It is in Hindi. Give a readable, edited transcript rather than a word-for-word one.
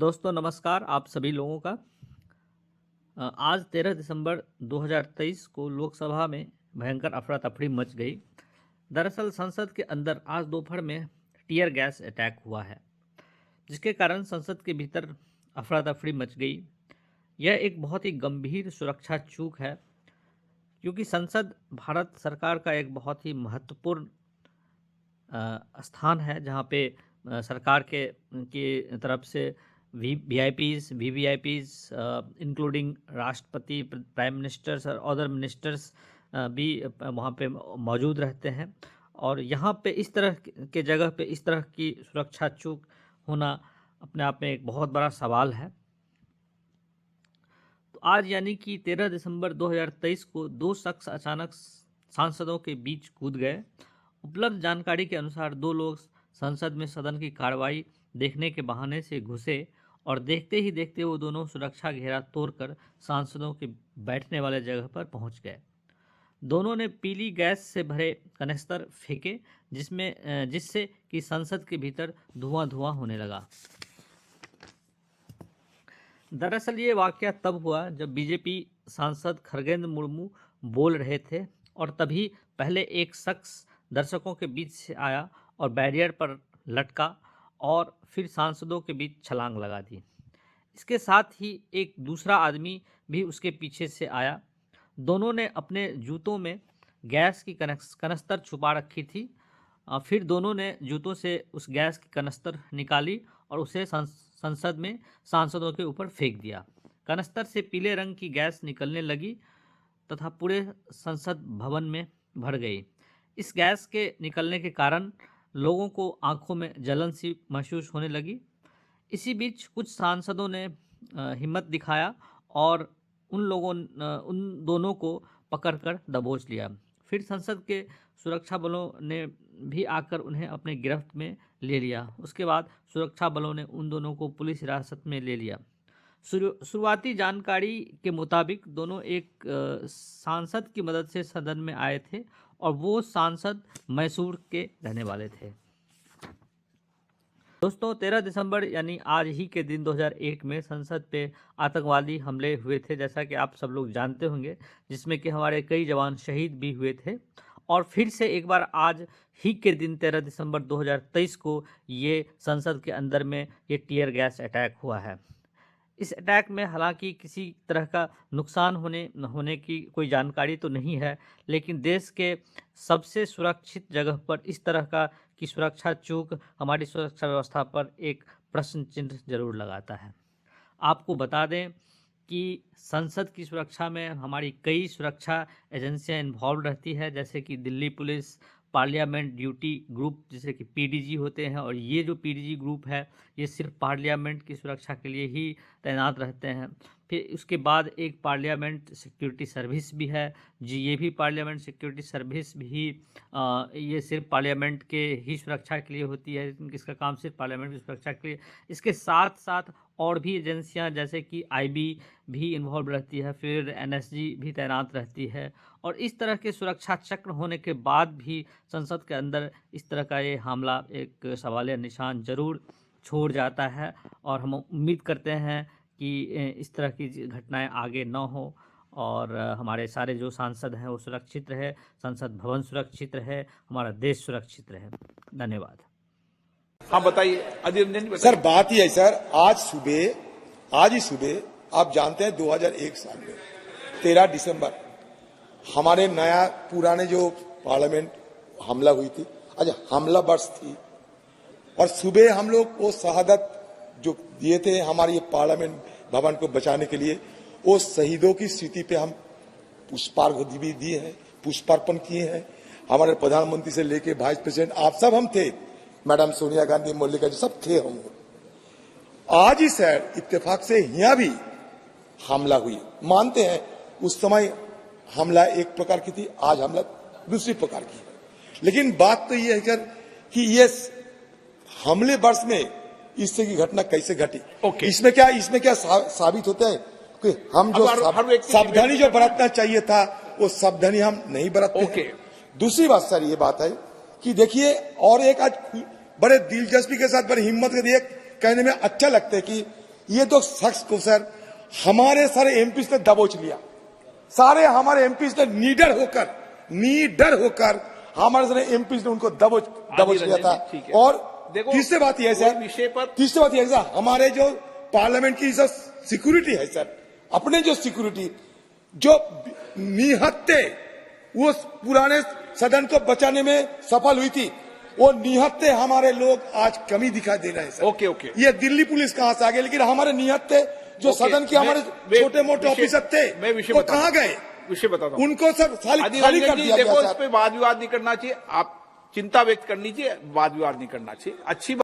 दोस्तों नमस्कार आप सभी लोगों का। आज 13 दिसंबर 2023 को लोकसभा में भयंकर अफरा तफरी मच गई। दरअसल संसद के अंदर आज दोपहर में टीयर गैस अटैक हुआ है, जिसके कारण संसद के भीतर अफरा तफरी मच गई। यह एक बहुत ही गंभीर सुरक्षा चूक है, क्योंकि संसद भारत सरकार का एक बहुत ही महत्वपूर्ण स्थान है, जहाँ पे सरकार की तरफ से VIPs, VVIPs इंक्लूडिंग राष्ट्रपति, प्राइम मिनिस्टर्स और अदर मिनिस्टर्स भी वहाँ पे मौजूद रहते हैं। और यहाँ पे इस तरह के जगह पे इस तरह की सुरक्षा चूक होना अपने आप में एक बहुत बड़ा सवाल है। तो आज यानी कि 13 दिसंबर 2023 को दो शख्स अचानक सांसदों के बीच कूद गए। उपलब्ध जानकारी के अनुसार दो लोग संसद में सदन की कार्रवाई देखने के बहाने से घुसे और देखते ही देखते वो दोनों सुरक्षा घेरा तोड़कर सांसदों के बैठने वाले जगह पर पहुंच गए। दोनों ने पीली गैस से भरे कनिस्तर फेंके, जिससे कि संसद के भीतर धुआं होने लगा। दरअसल ये वाकया तब हुआ जब बीजेपी सांसद खरगेंद्र मुर्मू बोल रहे थे और तभी पहले एक शख्स दर्शकों के बीच से आया और बैरियर पर लटका और फिर सांसदों के बीच छलांग लगा दी। इसके साथ ही एक दूसरा आदमी भी उसके पीछे से आया। दोनों ने अपने जूतों में गैस की कनस्तर छुपा रखी थी। फिर दोनों ने जूतों से उस गैस की कनस्तर निकाली और उसे संसद में सांसदों के ऊपर फेंक दिया। कनस्तर से पीले रंग की गैस निकलने लगी तथा पूरे संसद भवन में भर गई। इस गैस के निकलने के कारण लोगों को आंखों में जलन सी महसूस होने लगी। इसी बीच कुछ सांसदों ने हिम्मत दिखाया और उन दोनों को पकड़कर दबोच लिया। फिर संसद के सुरक्षा बलों ने भी आकर उन्हें अपने गिरफ्त में ले लिया। उसके बाद सुरक्षा बलों ने उन दोनों को पुलिस हिरासत में ले लिया। शुरुआती जानकारी के मुताबिक दोनों एक सांसद की मदद से सदन में आए थे और वो सांसद मैसूर के रहने वाले थे। दोस्तों 13 दिसंबर यानी आज ही के दिन 2001 में संसद पे आतंकवादी हमले हुए थे, जैसा कि आप सब लोग जानते होंगे, जिसमें कि हमारे कई जवान शहीद भी हुए थे। और फिर से एक बार आज ही के दिन 13 दिसंबर 2023 को ये संसद के अंदर में ये टीयर गैस अटैक हुआ है। इस अटैक में हालांकि किसी तरह का नुकसान होने की कोई जानकारी तो नहीं है, लेकिन देश के सबसे सुरक्षित जगह पर इस तरह की सुरक्षा चूक हमारी सुरक्षा व्यवस्था पर एक प्रश्न चिन्ह जरूर लगाता है। आपको बता दें कि संसद की सुरक्षा में हमारी कई सुरक्षा एजेंसियां इन्वॉल्व रहती है, जैसे कि Delhi police, parliament duty group जिसे कि PDG होते हैं। और ये जो PDG ग्रुप है ये सिर्फ पार्लियामेंट की सुरक्षा के लिए ही तैनात रहते हैं। फिर उसके बाद एक पार्लियामेंट सिक्योरिटी सर्विस भी है जी, ये भी पार्लियामेंट सिक्योरिटी सर्विस भी ये सिर्फ पार्लियामेंट के ही सुरक्षा के लिए होती है। इसका काम सिर्फ पार्लियामेंट की सुरक्षा के लिए। इसके साथ साथ और भी एजेंसियां जैसे कि IB भी इन्वॉल्व रहती है, फिर NSG भी तैनात रहती है। और इस तरह के सुरक्षा चक्र होने के बाद भी संसद के अंदर इस तरह का ये हमला एक सवालिया निशान जरूर छोड़ जाता है। और हम उम्मीद करते हैं कि इस तरह की घटनाएं आगे न हो और हमारे सारे जो सांसद हैं वो सुरक्षित रहे, संसद भवन सुरक्षित रहे, हमारा देश सुरक्षित रहे। धन्यवाद। हाँ बताइए अधीर रंजन। सर बात ही है सर, आज ही सुबह आप जानते हैं 2001 साल में 13 दिसंबर हमारे नया पुराने जो पार्लियामेंट हमला हुई थी, आज हमला वर्ष थी। और सुबह हम लोग वो शहादत जो दिए थे हमारे ये पार्लियामेंट भवन को बचाने के लिए, वो शहीदों की स्मृति पे हम पुष्पार्घ भी दिए हैं, पुष्पार्पण किए हैं। हमारे प्रधानमंत्री से लेके वाइस प्रेसिडेंट आप सब हम थे, मैडम सोनिया गांधी, मल्लिका जी सब थे हम। आज ही सर इत्तेफाक से यहाँ भी हमला हुई, मानते हैं उस समय हमला एक प्रकार की थी, आज हमला दूसरी प्रकार की है। लेकिन बात तो ये है सर कि ये हमले वर्ष में इस तरह की घटना कैसे घटी। इसमें क्या साबित होता है कि हम जो सावधानी जो बरतना चाहिए था वो सावधानी हम नहीं बरतते। दूसरी बात सर ये बात है कि देखिए, और एक आज बड़े दिलचस्पी के साथ बड़ी हिम्मत के लिए कहने में अच्छा लगता है कि ये दो शख्स को सर हमारे सारे एमपी ने दबोच लिया। सारे हमारे एमपी ने नीडर होकर हमारे सारे एमपी ने उनको दबोच लिया था। ठीक है। और देखो, तीसरी बात यह है सर, विषय पर तीसरी बात यह है सर, हमारे जो पार्लियामेंट की जो सिक्योरिटी है सर, अपने जो सिक्योरिटी जो निहत्ते वो पुराने सदन को बचाने में सफल हुई थी, वो निहत्ते हमारे लोग आज कमी दिखाई दे रहे हैं सर। ओके। ये दिल्ली पुलिस कहां से आ गई, लेकिन हमारे निहत्ते जो सदन के हमारे छोटे मोटे ऑफिसर थे वो कहां गए? विषय बताता हूं। उनको सब खाली कर दिया देखो, गया इस सर। पे वाद विवाद नहीं करना चाहिए। आप चिंता व्यक्त करनी चाहिए, वाद विवाद नहीं करना चाहिए। अच्छी